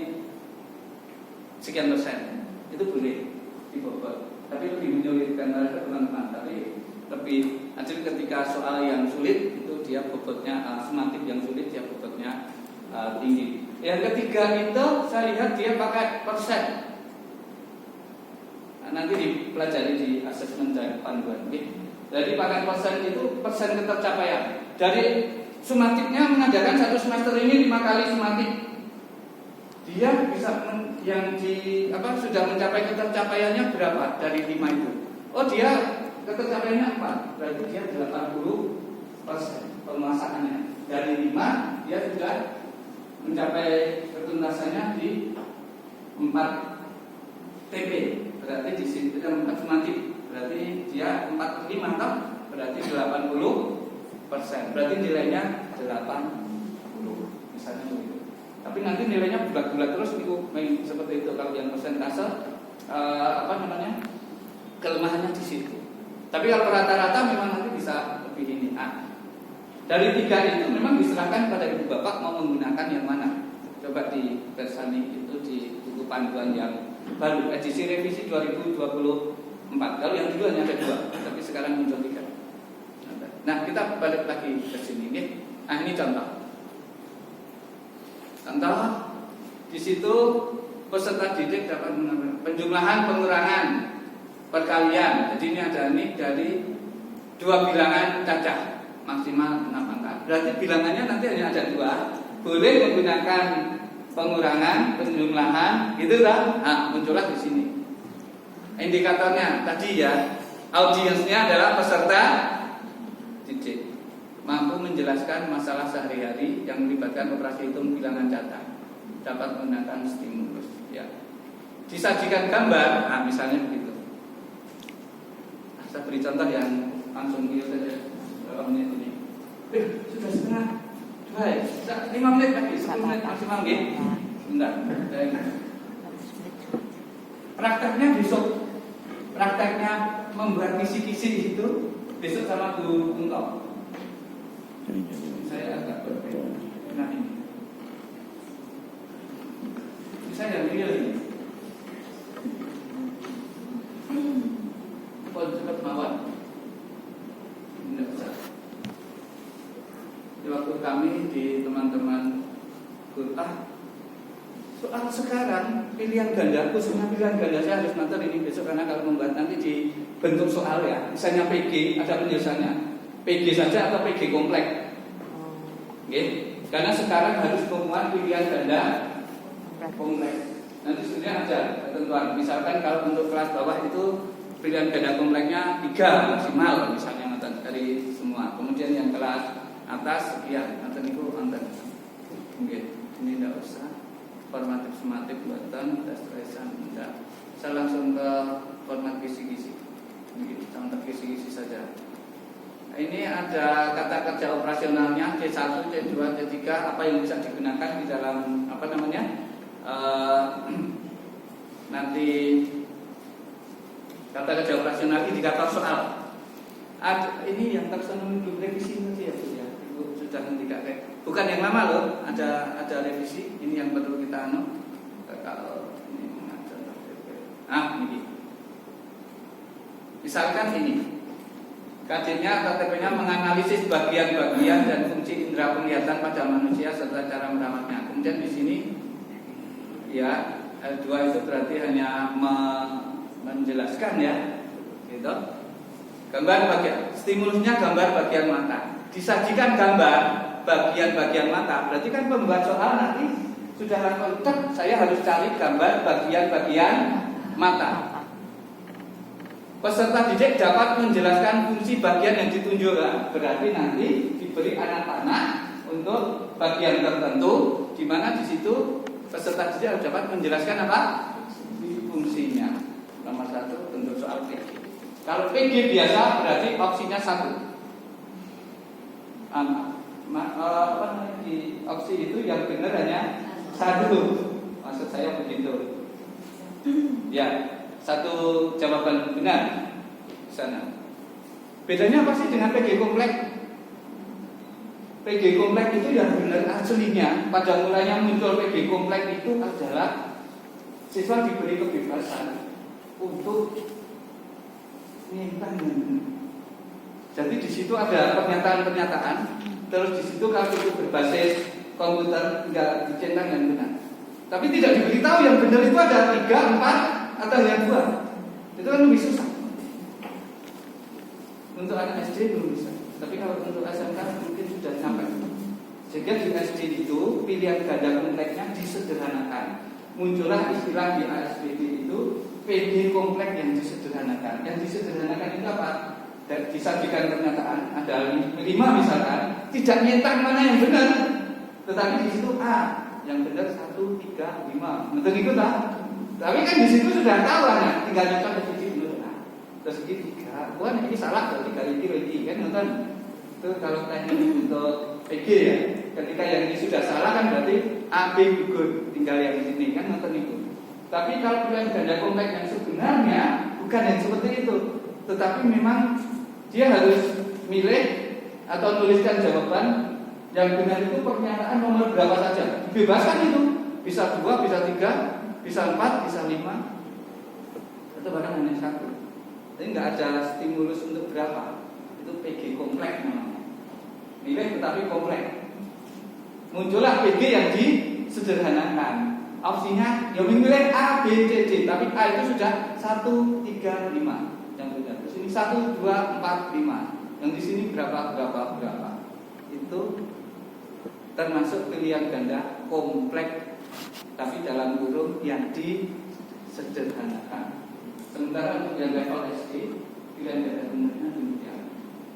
sekian persen. Itu boleh dibobot. Tapi lebih menyulitkan dari teman-teman. Tapi lebih hasil ketika soal yang sulit itu dia bobotnya semantik yang sulit dia bobotnya tinggi. Yang ketiga itu saya lihat dia pakai persen. Nah, nanti dipelajari di asesmen dan panduan. Jadi pakai persen itu persen ketercapaian. Dari semantiknya mengajarkan satu semester ini 5 kali semantik. Dia bisa yang sudah mencapai ketercapaiannya berapa dari 5 itu? Oh dia ketercapaiannya 4, berarti dia 80% penguasaannya. Dari 5 dia sudah mencapai ketuntasannya di 4 TP. Berarti di situ 4 semantik. Berarti dia 4/5 toh? Berarti 80%. Berarti nilainya 80. Misalnya begitu. Tapi nanti nilainya bulat-bulat terus itu seperti itu. Kalau yang persentase kelemahannya di situ. Tapi kalau rata-rata memang nanti bisa lebih ini. Dari 3 itu memang diserahkan pada ibu bapak mau menggunakan yang mana. Coba di Bersani itu di buku panduan yang baru edisi revisi 2024. Kalau yang dulu hanya ada 2, tapi sekarang muncul 3. Nah kita balik lagi ke sini. Ini contoh. Contoh di situ peserta didik dapat penjumlahan pengurangan perkalian. Jadi ini dari 2 bilangan cacah maksimal 6 angka. Berarti bilangannya nanti hanya ada 2. Boleh menggunakan pengurangan, penjumlahan, gitu kan? Nah, muncullah di sini. Indikatornya tadi ya, audiensnya adalah peserta didik, mampu menjelaskan masalah sehari-hari yang melibatkan operasi hitung bilangan cacah, dapat menggunakan stimulus. Ya, disajikan gambar, nah misalnya begitu. Saya beri contoh yang langsung real saja. Berapa menit ini? Sudah setengah 2 ya? 5 menit lagi, 10 menit maksimal gitu. Bentar, prakteknya besok. Prakteknya membuat kisi-kisi itu besok sama Bu Untok. Saya agak berbeda. Nah ini saya real ini. Kok cepat mawar? Tidak usah. Di waktu kami di teman-teman Qur'an, soal sekarang pilihan ganda, khususnya pilihan ganda saya harus nonton ini besok karena kalau membuat nanti di bentuk soal ya, misalnya PG ada penjelasannya, PG saja atau PG kompleks, karena sekarang harus memuat pilihan ganda kompleks. Nanti sebenarnya ada ketentuan, misalkan kalau untuk kelas bawah itu pilihan ganda kompleksnya 3 maksimal misalnya nonton dari semua, kemudian yang kelas atas sekian, nonton itu nonton, ini tidak usah. Formatif sematif buatan stresan enggak. Saya langsung ke format kisi-kisi. Contoh kisi-kisi saja. Ini ada kata kerja operasionalnya C1, C2, C3, apa yang bisa digunakan di dalam apa namanya? Nanti kata kerja operasional indikator soal. Ini yang taksonomi belum revisi nanti ya Bu ya. Ibu sudah ngendika bukan yang lama loh, ada revisi. Ini yang perlu kita kalau ini mengajar. Ini. Misalkan ini. Kajiannya atau TP-nya menganalisis bagian-bagian dan fungsi indera penglihatan pada manusia serta cara merawatnya. Kemudian di sini ya L2 itu berarti hanya menjelaskan ya. Gitu. Gambar bagian, stimulusnya gambar bagian mata. Disajikan gambar bagian-bagian mata, berarti kan pembuat soal nanti sudah langsung saya harus cari gambar bagian-bagian mata. Peserta didik dapat menjelaskan fungsi bagian yang ditunjukkan, berarti nanti diberi anak panah untuk bagian tertentu, di mana di situ peserta didik harus dapat menjelaskan apa fungsinya. Nomor 1 bentuk soal PG. Kalau PG biasa berarti opsinya 1. Di opsi itu yang benar hanya 1. Maksud saya begitu. Ya, 1 jawaban benar di sana. Bedanya apa sih dengan PG kompleks? PG kompleks itu yang benar aslinya pada mulanya muncul PG kompleks itu adalah siswa diberi kebebasan untuk minta. Jadi di situ ada pernyataan-pernyataan, terus di situ kalau itu berbasis komputer enggak dicentang yang benar. Tapi tidak diberitahu yang benar itu ada 3, 4 atau yang 2. Itu kan lebih susah. Untuk anak SD belum bisa. Tapi kalau untuk SMK mungkin sudah sampai. Sehingga di SD itu pilihan ganda kompleksnya disederhanakan. Muncullah istilah di ASPD itu PG kompleks yang disederhanakan. Yang disederhanakan itu apa? Dan disajikan pernyataan ada 5 misalkan, tidak nyetak mana yang benar, tetapi di situ A yang benar 1, 3, 5. Betul itu tak? Tapi kan di situ sudah tahu anak, tinggal nyetak di sini dulu. Terus segitiga, wah ini salah berarti kali lagi kan nonton. Itu kalau teknik untuk PG ya, ketika yang ini sudah salah kan berarti A, B gugur, tinggal yang di sini kan nonton itu. Tapi kalau pilihan ganda kompleks yang sebenarnya bukan yang seperti itu, tetapi memang dia harus milih atau tuliskan jawaban yang benar itu pernyataan nomor berapa saja. Dibebaskan itu, bisa 2, bisa 3, bisa 4, bisa 5, atau bahkan hanya 1. Jadi nggak ada stimulus untuk berapa. Itu PG kompleks namanya. Milih tetapi kompleks. Muncullah PG yang disederhanakan. opsinya ya memilih A, B, C, D, tapi A itu sudah 1, 3, 5 yang benar. Di sini 1, 2, 4, 5. Yang di sini berapa. Itu termasuk pilihan ganda kompleks, tapi dalam kurung yang disederhanakan. Sementara untuk yang level SD pilihan ganda benernya demikian.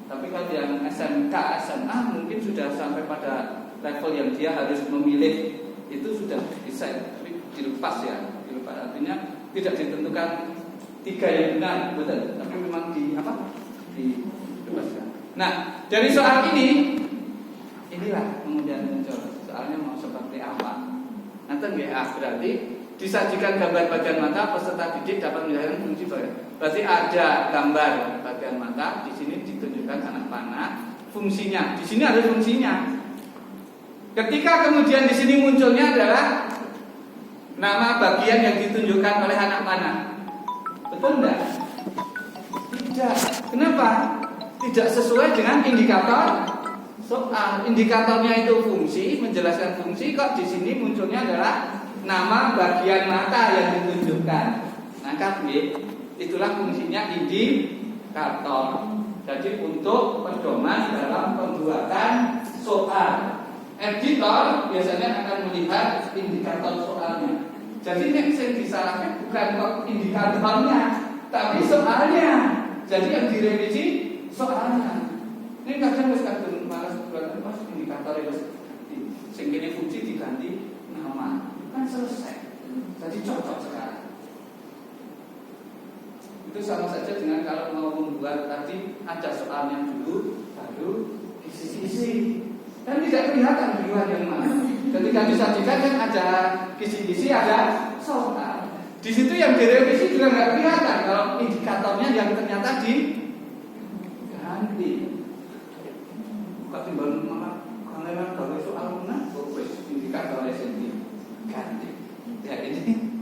Tapi kalau yang SMK, SMA mungkin sudah sampai pada level yang dia harus memilih, itu sudah bisa, tapi dilepas ya, dilepas artinya tidak ditentukan 3 yang benar, betul, tapi memang dilepaskan. Nah, dari soal ini, inilah kemudian muncul soalnya mau seperti apa. Nanti berarti disajikan gambar bagian mata, peserta didik dapat menjalankan fungsi bagian. Berarti ada gambar bagian mata, di sini ditunjukkan anak panah, fungsinya. Di sini ada fungsinya. Ketika kemudian di sini munculnya adalah nama bagian yang ditunjukkan oleh anak panah. Betul enggak? Tidak. Kenapa? Tidak sesuai dengan indikator soal. Indikatornya itu fungsi, menjelaskan fungsi, kok di sini munculnya adalah nama bagian mata yang ditunjukkan. Maka itulah fungsinya indikator. Jadi untuk pedoman dalam pembuatan soal. Editor biasanya akan melihat indikator soalnya. Jadi yang disalahkan bukan kok indikatornya, tapi soalnya. Jadi yang direvisi soalnya. Ini kadang malas bukan pas indikator itu. Sing kene fungsi diganti nama. Kan selesai. Jadi cocok sekarang. Itu sama saja dengan kalau mau membuat tadi ada soalnya dulu, baru isi-isi. Dan tidak kelihatan pilihan yang mana. Ketika disajikan kan ada kisi-kisi, ada soal. Di situ yang direvisi juga nggak kelihatan kalau indikatornya yang ternyata diganti. Ketimbang malah kalian kalau soal mana, indikatornya sendiri ganti. Ya ini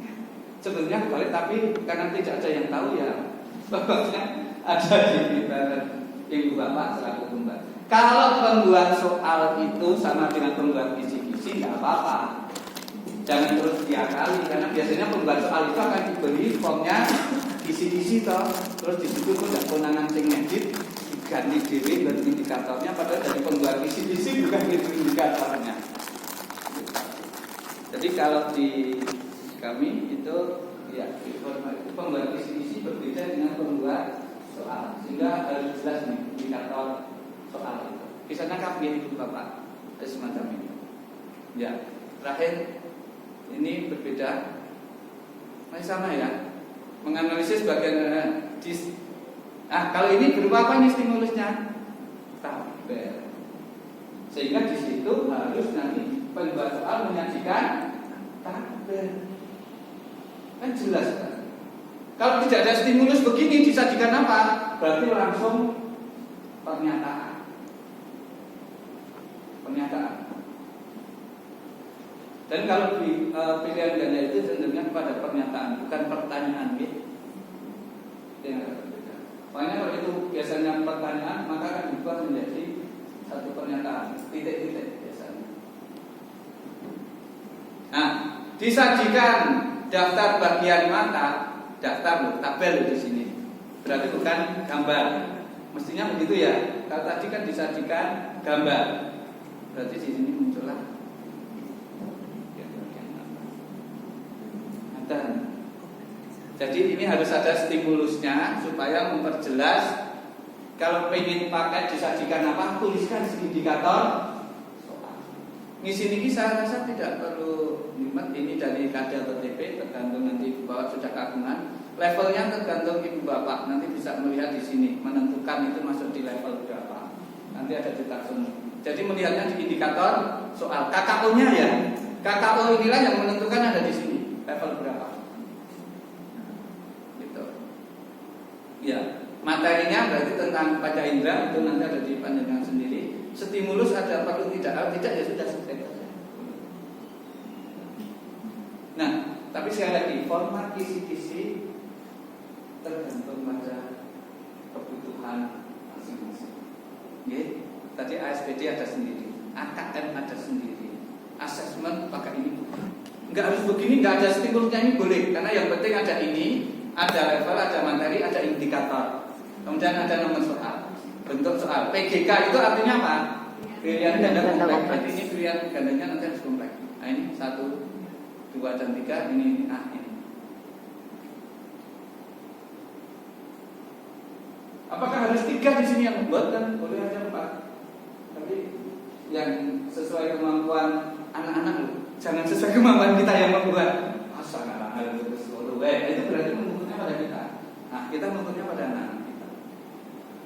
sebenarnya balik, tapi karena tidak ada yang tahu ya, pokoknya ada di internet. Ibu bapak selaku pembuat. Kalau pembuat soal itu sama dengan pembuat kisi-kisi, nggak apa-apa. Jangan terus diakali, karena biasanya pembuat soal itu akan diberi formnya kisi-kisi toh. Terus di situ pun nggak kewenangan sing ngedit, diganti diri dan indikatornya. Padahal dari pembuat kisi-kisi bukan itu indikatornya. Jadi kalau di kami itu ya pembuat kisi-kisi berbeda dengan pembuat soal, sehingga harus jelas nih indikator soal itu. Kisahnya kami itu bapak semacam ini. Ya, terakhir ini berbeda, masih sama ya. Menganalisis bagian kalau ini berupa apa nih stimulusnya? Tabel. Sehingga di situ harus nanti pembuat soal menyajikan tabel. Kan jelas kan? Kalau tidak ada stimulus begini disajikan apa? Berarti langsung pernyataan. Dan kalau pilihan ganda itu cenderungnya kepada pernyataan, bukan pertanyaan, gitu. Makanya kalau itu biasanya pertanyaan, maka akan dibuat menjadi satu pernyataan, titik-titik biasanya. Nah, disajikan daftar bagian mata. Daftar tabel di sini. Berarti bukan gambar. Mestinya begitu ya. Kalau tadi kan disajikan gambar. Berarti di sini muncullah. Jadi ini harus ada stimulusnya supaya memperjelas. Kalau pengen pakai disajikan apa, tuliskan indikator soal. Ngisi ini saya rasa tidak perlu limet. Ini dari KD atau TP, tergantung nanti ibu bapak sudah kagungan. Levelnya tergantung ibu bapak. Nanti bisa melihat di sini, menentukan itu masuk di level berapa. Nanti ada cetak semua. Jadi melihatnya di indikator soal KKO-nya ya. KKO inilah yang menentukan ada di sini level berapa. Gitu. Ya, materinya berarti tentang panca indera itu nanti ada di pandangan sendiri. Stimulus ada perlu tidak ya sudah selesai. Nah, tapi sekali lagi format kisi-kisi tergantung pada kebutuhan masing-masing. Oke, tadi ASPD ada sendiri, AKM ada sendiri, asesmen pakai ini. nggak harus begini, nggak ada stimulusnya ini boleh, karena yang penting ada ini, ada level, ada materi, ada indikator, kemudian ada nomor soal, bentuk soal. PGK itu artinya apa? Pilihan ganda kompleks. Berarti ini pilihan gandanya nanti harus kompleks. Nah ini 1, 2 dan 3 ini. Nah ini. Apakah harus 3 di sini yang membuat? Kan boleh aja 4. Tapi yang sesuai kemampuan anak-anak loh. Jangan sesuai kemampuan kita yang membuat. Masa anak-anak itu itu berarti mengukurnya pada kita. Nah kita mengukurnya pada anak kita.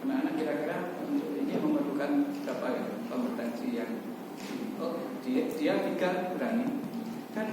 Anak-anak kira-kira untuk ini memerlukan berapa ya kompetensi yang dia 3 berani kan